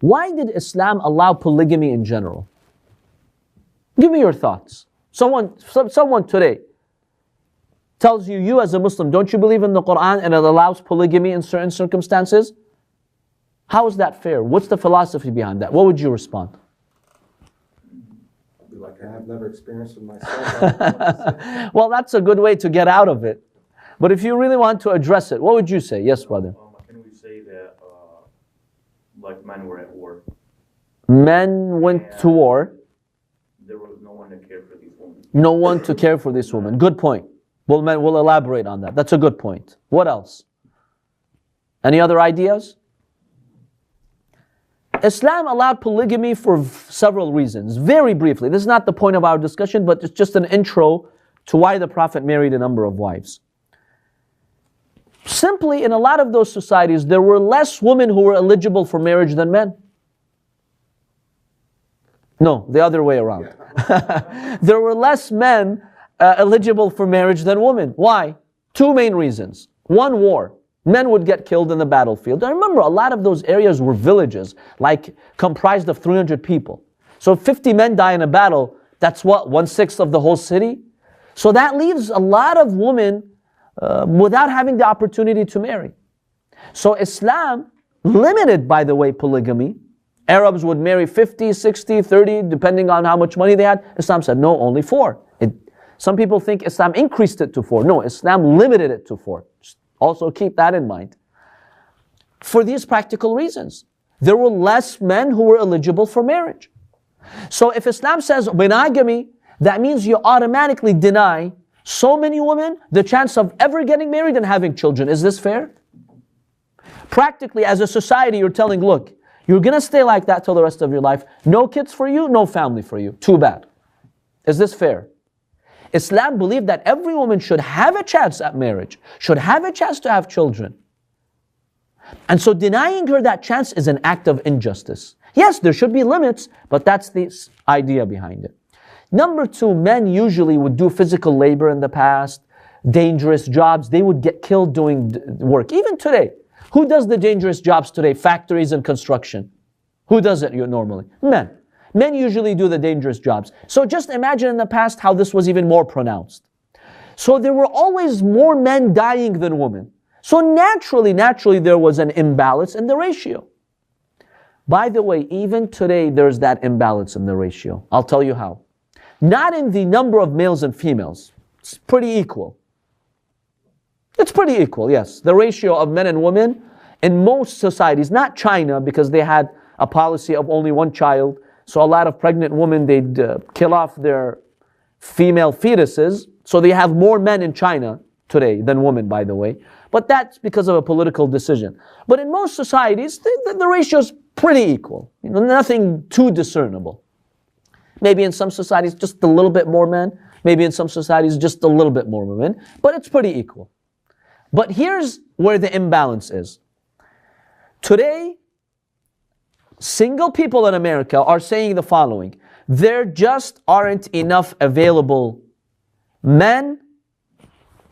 Why did Islam allow polygamy in general? Give me your thoughts. Someone today tells you, you as a Muslim, don't you believe in the Quran and it allows polygamy in certain circumstances? How is that fair? What's the philosophy behind that? What would you respond? Like, I have never experienced it myself. Well, that's a good way to get out of it. But if you really want to address it, what would you say? Yes, brother. Can we say that like men were at war? Men went to war. There was no one to care for these women. No one to care for these women. Good point. We'll elaborate on that. That's a good point. What else? Any other ideas? Islam allowed polygamy for several reasons. Very briefly, this is not the point of our discussion, but it's just an intro to why the Prophet married a number of wives. Simply, in a lot of those societies, there were less women who were eligible for marriage than men. No, the other way around. There were less men eligible for marriage than women. Why? Two main reasons. One, war. Men would get killed in the battlefield. And remember, a lot of those areas were villages, like comprised of 300 people. So if 50 men die in a battle, that's what, 1/6 of the whole city? So that leaves a lot of women without having the opportunity to marry. So Islam limited, by the way, polygamy. Arabs would marry 50, 60, 30, depending on how much money they had. Islam said, no, only 4. Some people think Islam increased it to 4. No, Islam limited it to 4. Also keep that in mind. For these practical reasons. There were less men who were eligible for marriage. So if Islam says monogamy, that means you automatically deny so many women the chance of ever getting married and having children. Is this fair? Practically, as a society, you're telling, look, you're going to stay like that till the rest of your life. No kids for you, no family for you. Too bad. Is this fair? Islam believed that every woman should have a chance at marriage, should have a chance to have children. And so denying her that chance is an act of injustice. Yes, there should be limits, but that's the idea behind it. Number 2, men usually would do physical labor in the past, dangerous jobs. They would get killed doing work. Even today, who does the dangerous jobs today? Factories and construction. Who does it normally? Men. Men usually do the dangerous jobs. So just imagine in the past how this was even more pronounced. So there were always more men dying than women. So naturally there was an imbalance in the ratio. By the way, even today there's that imbalance in the ratio. I'll tell you how. Not in the number of males and females. It's pretty equal. It's pretty equal, yes. The ratio of men and women in most societies, not China, because they had a policy of only one child. So a lot of pregnant women, they'd kill off their female fetuses. So they have more men in China today than women, by the way. But that's because of a political decision. But in most societies, the ratio is pretty equal. Nothing too discernible. Maybe in some societies, just a little bit more men. Maybe in some societies, just a little bit more women. But it's pretty equal. But here's where the imbalance is. Today, single people in America are saying the following: there just aren't enough available men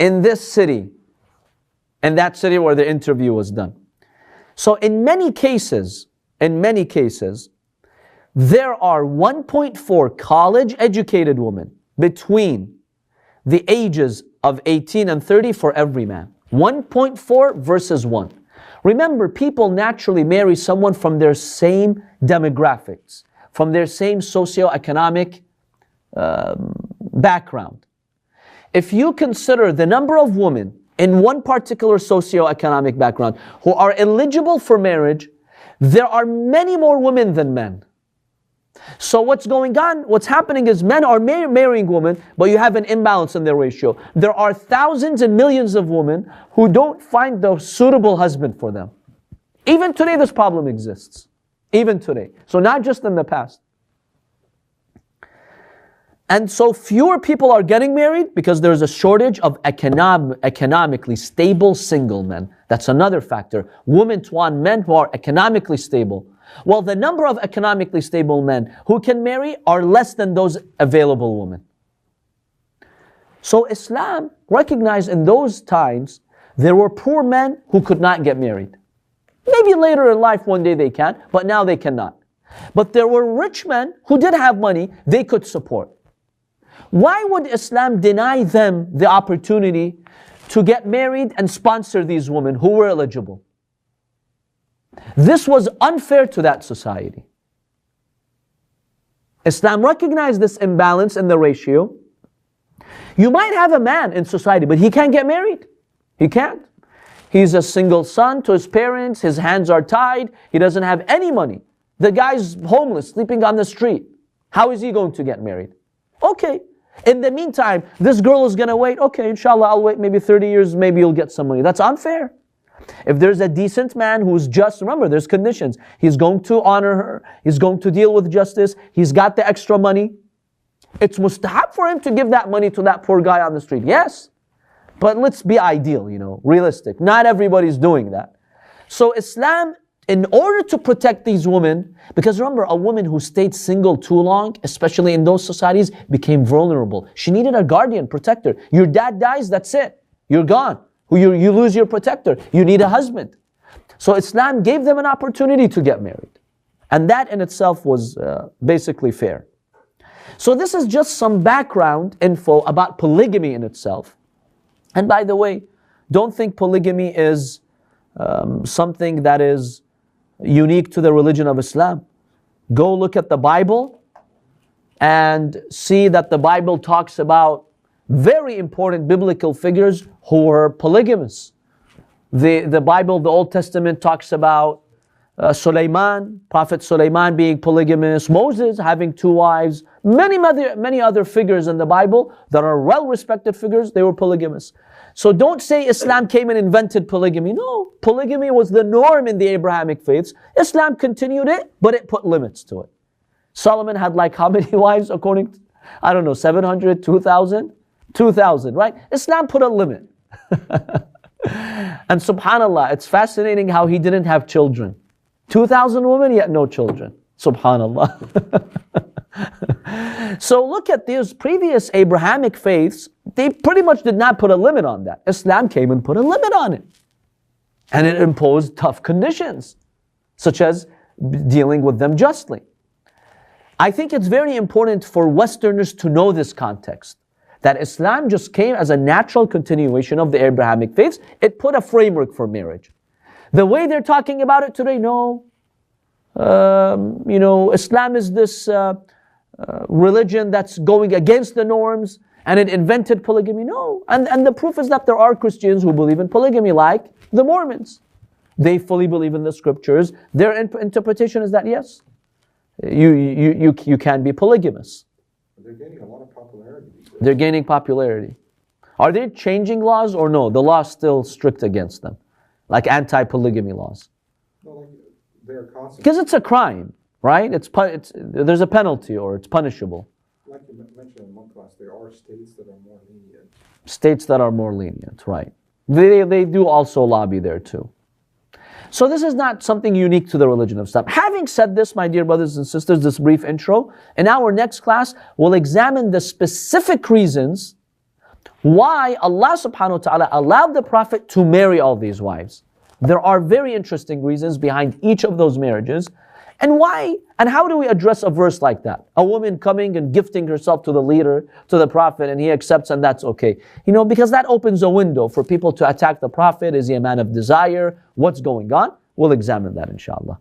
in this city, in that city where the interview was done. So in many cases, there are 1.4 college-educated women between the ages of 18 and 30 for every man. 1.4 versus 1. Remember, people naturally marry someone from their same demographics, from their same socioeconomic background. If you consider the number of women in one particular socioeconomic background who are eligible for marriage, there are many more women than men. So what's going on? What's happening is men are marrying women, but you have an imbalance in their ratio. There are thousands and millions of women who don't find the suitable husband for them. Even today, this problem exists. Even today. So not just in the past. And so fewer people are getting married because there's a shortage of economically stable single men. That's another factor. Women want men who are economically stable. Well, the number of economically stable men who can marry are less than those available women. So Islam recognized in those times there were poor men who could not get married. Maybe later in life, one day they can, but now they cannot. But there were rich men who did have money they could support. Why would Islam deny them the opportunity to get married and sponsor these women who were eligible? This was unfair to that society. Islam recognized this imbalance in the ratio. You might have a man in society, but he can't get married. He can't. He's a single son to his parents. His hands are tied. He doesn't have any money. The guy's homeless, sleeping on the street. How is he going to get married? Okay. In the meantime, this girl is going to wait. Okay, inshallah, I'll wait maybe 30 years. Maybe you'll get some money. That's unfair. If there's a decent man who's just, remember, there's conditions. He's going to honor her. He's going to deal with justice. He's got the extra money. It's mustahab for him to give that money to that poor guy on the street. Yes. But let's be ideal, realistic. Not everybody's doing that. So Islam, in order to protect these women, because remember, a woman who stayed single too long, especially in those societies, became vulnerable. She needed a guardian, protector. Your dad dies, that's it. You're gone. You lose your protector. You need a husband. So Islam gave them an opportunity to get married. And that in itself was basically fair. So this is just some background info about polygamy in itself. And by the way, don't think polygamy is something that is unique to the religion of Islam. Go look at the Bible and see that the Bible talks about very important biblical figures who were polygamous. The Bible, the Old Testament talks about Sulaiman, Prophet Sulaiman being polygamous, Moses having 2 wives, many other figures in the Bible that are well-respected figures, they were polygamous. So don't say Islam came and invented polygamy. No, polygamy was the norm in the Abrahamic faiths. Islam continued it, but it put limits to it. Solomon had like how many wives according to, 700, 2,000? 2,000, right? Islam put a limit. And subhanallah, it's fascinating how he didn't have children. 2,000 women, yet no children. Subhanallah. So look at these previous Abrahamic faiths, they pretty much did not put a limit on that. Islam came and put a limit on it. And it imposed tough conditions, such as dealing with them justly. I think it's very important for Westerners to know this context, that Islam just came as a natural continuation of the Abrahamic faiths. It put a framework for marriage. The way they're talking about it today, no. Islam is this religion that's going against the norms and it invented polygamy. No. And the proof is that there are Christians who believe in polygamy, like the Mormons. They fully believe in the scriptures. Their interpretation is that, yes, you can be polygamous. They're gaining a lot of popularity. They're gaining popularity. Are they changing laws or no? The law is still strict against them, like anti-polygamy laws. No, they're constantly. Because it's a crime, right? There's a penalty or it's punishable. Like you mentioned in one class, there are states that are more lenient. States that are more lenient, right. They do also lobby there too. So this is not something unique to the religion of Islam. Having said this, my dear brothers and sisters, this brief intro, in our next class, we'll examine the specific reasons why Allah subhanahu wa ta'ala allowed the Prophet to marry all these wives. There are very interesting reasons behind each of those marriages. And why, and how do we address a verse like that? A woman coming and gifting herself to the leader, to the Prophet, and he accepts and that's okay. Because that opens a window for people to attack the Prophet. Is he a man of desire? What's going on? We'll examine that inshallah.